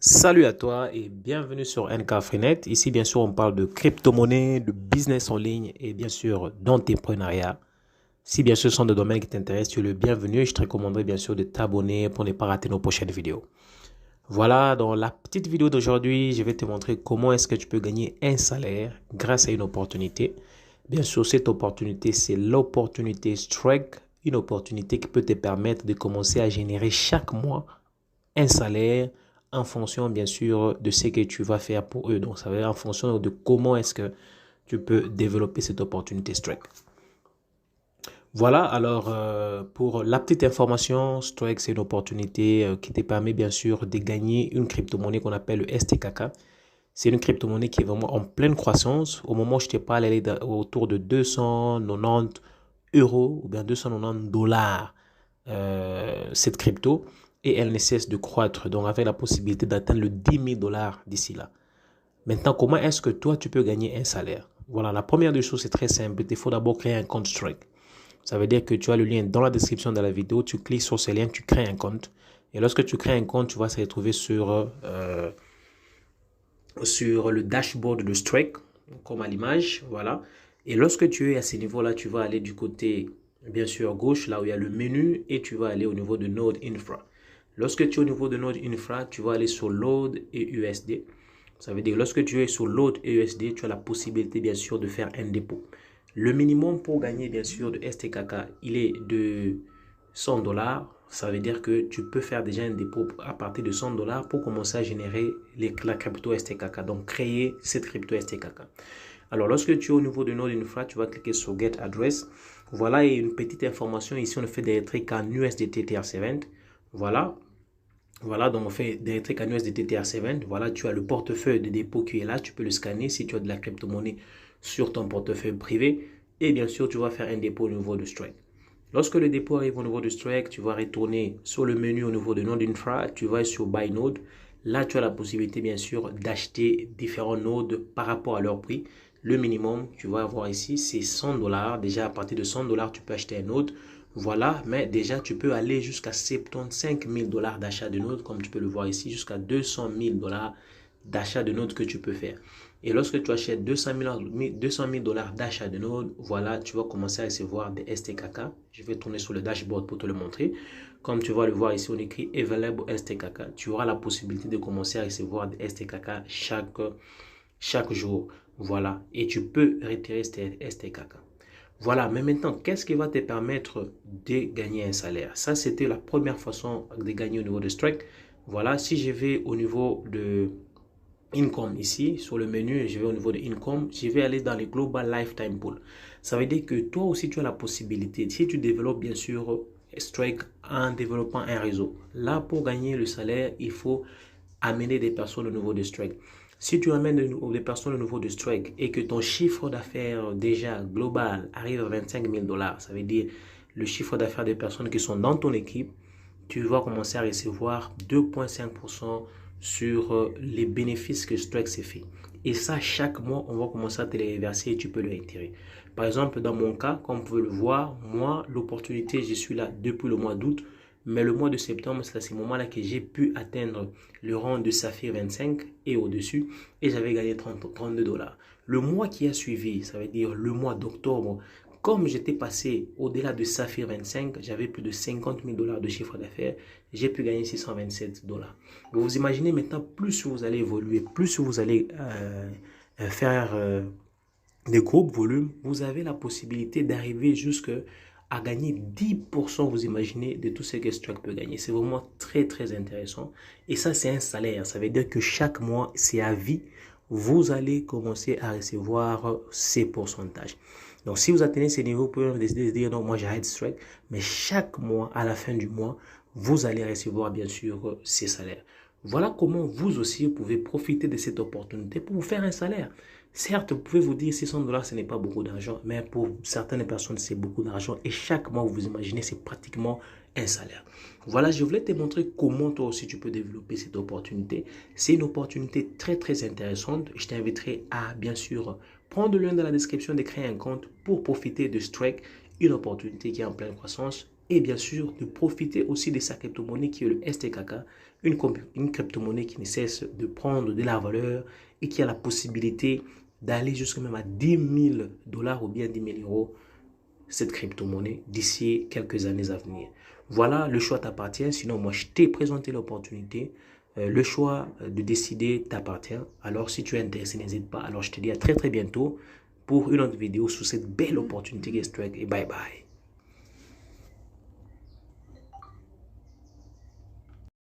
Salut à toi et bienvenue sur NK Freenet. Ici, bien sûr, on parle de crypto-monnaie, de business en ligne et bien sûr d'entrepreneuriat. Si bien sûr ce sont des domaines qui t'intéressent, tu es le bienvenu et je te recommanderais bien sûr de t'abonner pour ne pas rater nos prochaines vidéos. Voilà, dans la petite vidéo d'aujourd'hui, je vais te montrer comment est-ce que tu peux gagner un salaire grâce à une opportunité. Bien sûr, cette opportunité, c'est l'opportunité Strike, une opportunité qui peut te permettre de commencer à générer chaque mois un salaire en fonction, bien sûr, de ce que tu vas faire pour eux. Donc, ça va être en fonction de comment est-ce que tu peux développer cette opportunité Strike. Voilà, alors pour la petite information, Strike, c'est une opportunité qui te permet bien sûr de gagner une crypto-monnaie qu'on appelle le STKK. C'est une crypto-monnaie qui est vraiment en pleine croissance. Au moment où je te parle, elle est autour de 290 euros ou bien 290 dollars cette crypto et elle ne cesse de croître. Donc, avec la possibilité d'atteindre le 10 000 dollars d'ici là. Maintenant, comment est-ce que toi, tu peux gagner un salaire? Voilà, la première des choses, c'est très simple. Il faut d'abord créer un compte Strike. Ça veut dire que tu as le lien dans la description de la vidéo. Tu cliques sur ce lien, tu crées un compte. Et lorsque tu crées un compte, tu vas se retrouver sur le dashboard de Strike, comme à l'image. Voilà. Et lorsque tu es à ce niveau-là, tu vas aller du côté, bien sûr, gauche, là où il y a le menu, et tu vas aller au niveau de Node Infra. Lorsque tu es au niveau de Node Infra, tu vas aller sur Load et USD. Ça veut dire lorsque tu es sur Load et USD, tu as la possibilité, bien sûr, de faire un dépôt. Le minimum pour gagner, bien sûr, de STKK, il est de 100 dollars. Ça veut dire que tu peux faire déjà un dépôt à partir de 100 dollars pour commencer à générer la crypto STKK. Donc, créer cette crypto STKK. Alors, lorsque tu es au niveau de Node Infra, tu vas cliquer sur Get Address. Voilà, et une petite information. Ici, on fait des trades en USDT TRC20. Voilà. Voilà, donc on fait des trades en USDT TRC20. Voilà, tu as le portefeuille de dépôt qui est là. Tu peux le scanner si tu as de la crypto-monnaie sur ton portefeuille privé. Et bien sûr, tu vas faire un dépôt au niveau de Strike. Lorsque le dépôt arrive au niveau de Strike, tu vas retourner sur le menu au niveau de Node Infra, tu vas sur Buy Node. Là, tu as la possibilité, bien sûr, d'acheter différents nodes par rapport à leur prix. Le minimum, tu vas avoir ici, c'est 100 dollars. Déjà, à partir de 100 dollars, tu peux acheter un node. Voilà, mais déjà, tu peux aller jusqu'à 75 000 dollars d'achat de nodes, comme tu peux le voir ici, jusqu'à 200 000 dollars d'achat de nodes que tu peux faire. Et lorsque tu achètes 200 000 dollars d'achat de nodes, voilà, tu vas commencer à recevoir des STKK. Je vais tourner sur le dashboard pour te le montrer. Comme tu vas le voir ici, on écrit Available STKK. Tu auras la possibilité de commencer à recevoir des STKK chaque jour. Voilà, et tu peux retirer ces STKK. Voilà, mais maintenant, qu'est-ce qui va te permettre de gagner un salaire? Ça, c'était la première façon de gagner au niveau de Strike. Voilà, si je vais au niveau de Income ici, sur le menu, je vais au niveau de Income, je vais aller dans les Global Lifetime Pool. Ça veut dire que toi aussi, tu as la possibilité, si tu développes bien sûr Strike en développant un réseau. Là, pour gagner le salaire, il faut amener des personnes au niveau de Strike. Si tu amènes des personnes au niveau de Strike et que ton chiffre d'affaires déjà global arrive à 25 000 dollars, ça veut dire le chiffre d'affaires des personnes qui sont dans ton équipe, tu vas commencer à recevoir 2,5% sur les bénéfices que Strike s'est fait. Et ça, chaque mois, on va commencer à te les reverser et tu peux le retirer. Par exemple, dans mon cas, comme vous pouvez le voir, moi, l'opportunité, je suis là depuis le mois d'août. Mais le mois de septembre, c'est à ce moment-là que j'ai pu atteindre le rang de Saphir 25 et au-dessus. Et j'avais gagné 32 dollars. Le mois qui a suivi, ça veut dire le mois d'octobre, comme j'étais passé au-delà de Saphir 25, j'avais plus de 50 000 dollars de chiffre d'affaires. J'ai pu gagner 627 dollars. Vous imaginez maintenant, plus vous allez évoluer, plus vous allez faire des groupes volumes, vous avez la possibilité d'arriver jusqu'à gagner 10%, vous imaginez, de tout ce que Strike peut gagner. C'est vraiment très, très intéressant. Et ça, c'est un salaire. Ça veut dire que chaque mois, c'est à vie. Vous allez commencer à recevoir ces pourcentages. Donc, si vous atteignez ces niveaux, vous pouvez décider de dire, non, moi, j'arrête Strike. Mais chaque mois, à la fin du mois, vous allez recevoir, bien sûr, ces salaires. Voilà comment vous aussi, vous pouvez profiter de cette opportunité pour vous faire un salaire. Certes, vous pouvez vous dire 600 dollars, ce n'est pas beaucoup d'argent, mais pour certaines personnes, c'est beaucoup d'argent. Et chaque mois, vous imaginez, c'est pratiquement un salaire. Voilà, je voulais te montrer comment toi aussi tu peux développer cette opportunité. C'est une opportunité très, très intéressante. Je t'inviterai à, bien sûr, prendre le lien dans la description de créer un compte pour profiter de Strike, une opportunité qui est en pleine croissance. et bien sûr de profiter aussi de sa crypto-monnaie qui est le STKK, une crypto-monnaie qui ne cesse de prendre de la valeur et qui a la possibilité d'aller jusqu'à même à 10 000 $ ou bien 10 000 euros, cette crypto-monnaie, d'ici quelques années à venir. Voilà, le choix t'appartient. Sinon, moi, je t'ai présenté l'opportunité. Le choix de décider t'appartient. Alors, si tu es intéressé, n'hésite pas. Alors, je te dis à très, très bientôt pour une autre vidéo sur cette belle opportunité qui est Strike. Et bye bye.